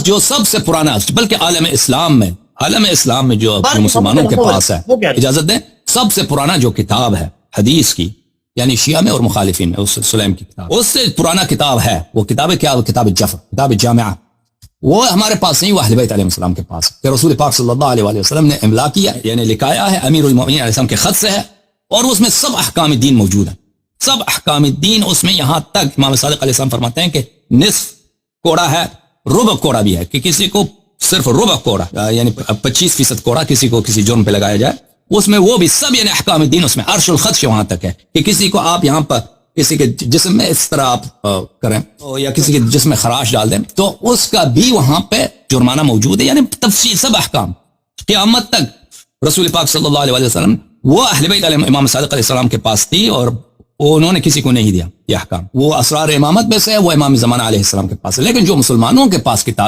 جو سب سے پرانا، بلکہ عالم اسلام میں جو مسلمانوں کے پاس ہے، اجازت دیں، سب سے پرانا جو کتاب ہے حدیث کی، یعنی شیعہ میں اور مخالفین میں، اس سلیم کی کتاب، اس سے پرانا کتاب ہے وہ کتاب کیا؟ وہ کتاب جفر، کتاب جامعہ. وہ ہمارے پاس نہیں، وہ اہل بیت علیہ السلام کے پاس، کہ رسول پاک صلی اللہ علیہ وسلم نے املا کیا، یعنی لکھایا ہے، امیر المؤمنین علیہ السلام کے خط سے ہے، اور اس میں سب احکام الدین موجود ہیں، سب احکام الدین اس میں. یہاں تک امام صادق علیہ السلام فرماتے ہیں کہ نصف کوڑا ہے، ربع کوڑا بھی ہے، کہ کسی کو صرف ربع کوڑا یعنی 25% کوڑا کسی کو کسی جرم پہ لگایا جائے، اس میں وہ بھی سب یعنی احکام الدین اس میں عرش الخدش وہاں تک ہے، کہ کسی کو آپ یہاں پر کسی کے جسم میں اس طرح آپ کریں یا کسی کے جسم میں خراش ڈال دیں تو اس کا بھی وہاں پہ جرمانہ موجود ہے. یعنی تفصیل سب احکام قیامت تک رسول پاک صلی اللہ علیہ وسلم وہ اہل بیت علیہ امام صادق علیہ السلام کے پاس تھی، اور انہوں نے کسی کو نہیں دیا یہ احکام. وہ اسرار امامت میں سے وہ امام زمانہ علیہ السلام کے پاس ہے. لیکن جو مسلمانوں کے پاس کتاب